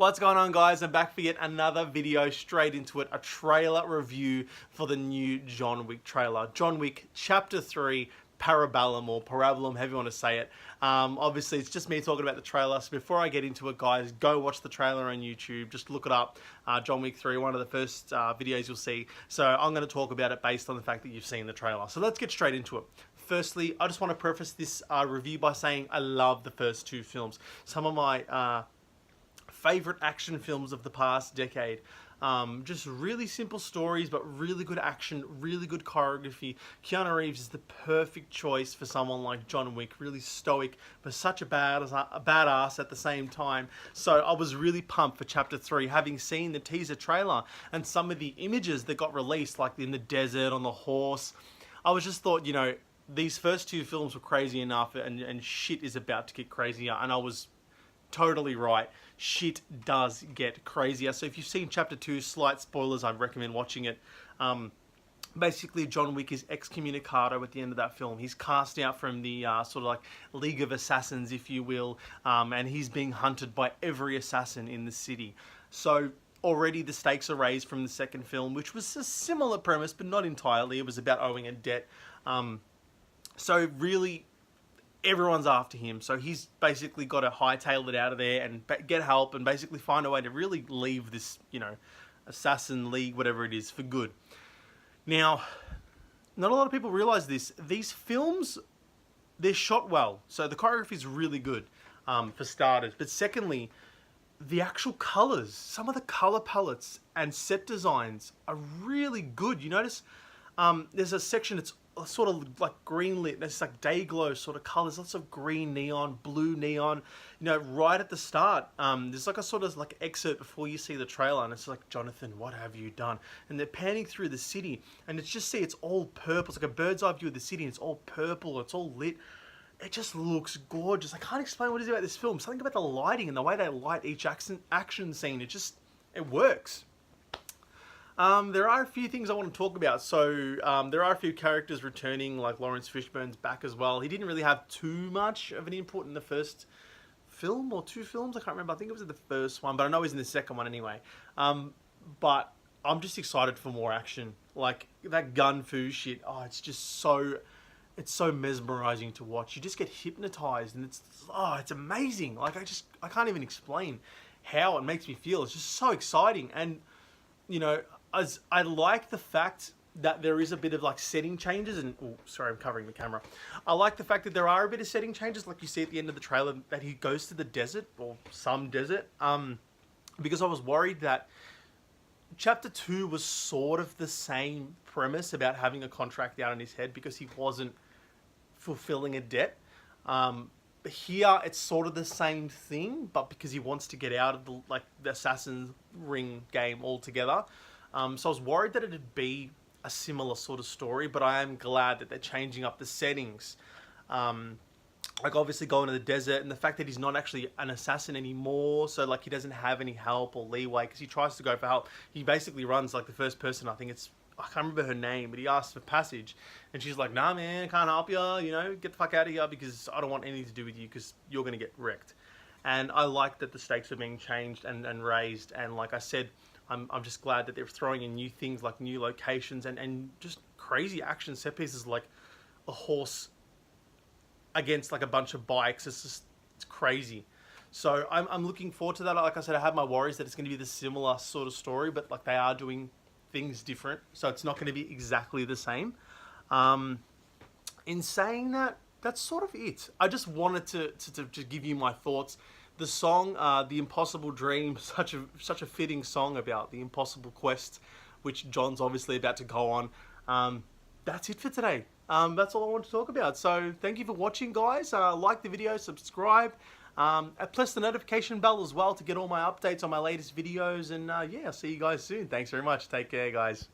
What's going on, guys? I'm back for yet another video, straight into it, a trailer review for the new John Wick trailer. John Wick Chapter 3, Parabellum, or Parabolum, however you want to say it. Obviously, it's just me talking about the trailer, so before I get into it, guys, go watch the trailer on YouTube. Just look it up, John Wick 3, one of the first videos you'll see. So I'm going to talk about it based on the fact that you've seen the trailer. So let's get straight into it. Firstly, I just want to preface this review by saying I love the first two films. Some of my favorite action films of the past decade. Just really simple stories, but really good action, really good choreography. Keanu Reeves is the perfect choice for someone like John Wick, really stoic, but such a badass at the same time. So I was really pumped for Chapter 3, having seen the teaser trailer and some of the images that got released, like in the desert, on the horse. I was just thought, you know, these first two films were crazy enough, and shit is about to get crazier, and I was totally right. Shit does get crazier. So if you've seen Chapter 2, slight spoilers, I'd recommend watching it. Basically, John Wick is excommunicado at the end of that film. He's cast out from the sort of like League of Assassins, if you will, and he's being hunted by every assassin in the city. So already the stakes are raised from the second film, which was a similar premise, but not entirely. It was about owing a debt. So really, everyone's after him, so he's basically got to hightail it out of there and get help and basically find a way to really leave this, you know, assassin league, whatever it is, for good. Now, not a lot of people realize this. These films, they're shot well, so the choreography is really good, for starters. But secondly, the actual colors, some of the color palettes and set designs are really good. You notice there's a section that's sort of like green lit, there's like day glow sort of colors, lots of green neon, blue neon, you know, right at the start. There's like a sort of like excerpt before you see the trailer, and it's like, Jonathan, what have you done? And they're panning through the city, and it's just, see, it's all purple. It's like a bird's eye view of the city, and it's all purple, it's all lit. It just looks gorgeous. I can't explain what it is about this film. Something about the lighting and the way they light each action scene, it works. There are a few things I want to talk about. So there are a few characters returning, like Lawrence Fishburne's back as well. He didn't really have too much of an input in the first film or two films. I can't remember. I think it was in the first one, but I know he's in the second one anyway. But I'm just excited for more action. Like that gun fu shit. Oh, it's just so, it's so mesmerizing to watch. You just get hypnotized, and it's amazing. Like I can't even explain how it makes me feel. It's just so exciting. And you know, as I like the fact that there is a bit of like setting changes, and oh, sorry, I'm covering the camera. I like the fact that there are a bit of setting changes, like you see at the end of the trailer, that he goes to the desert, or some desert, because I was worried that Chapter 2 was sort of the same premise about having a contract out on his head because he wasn't fulfilling a debt. Here it's sort of the same thing, but because he wants to get out of the assassin's ring game altogether. So I was worried that it'd be a similar sort of story, but I am glad that they're changing up the settings. Like obviously going to the desert, and the fact that he's not actually an assassin anymore, so like he doesn't have any help or leeway because he tries to go for help. He basically runs like the first person, I think I can't remember her name, but he asks for passage, and she's like, nah man, can't help you, you know, get the fuck out of here because I don't want anything to do with you because you're going to get wrecked. And I like that the stakes are being changed and raised, and like I said, I'm just glad that they're throwing in new things like new locations and just crazy action set pieces, like a horse against like a bunch of bikes. It's crazy. So I'm looking forward to that. Like I said, I have my worries that it's going to be the similar sort of story, but like they are doing things different, so it's not going to be exactly the same. In saying that, that's sort of it. I just wanted to give you my thoughts. The song, The Impossible Dream, such a fitting song about the impossible quest, which John's obviously about to go on. That's it for today. That's all I want to talk about. So thank you for watching, guys. Like the video, subscribe, press the notification bell as well to get all my updates on my latest videos. And yeah, I'll see you guys soon. Thanks very much. Take care, guys.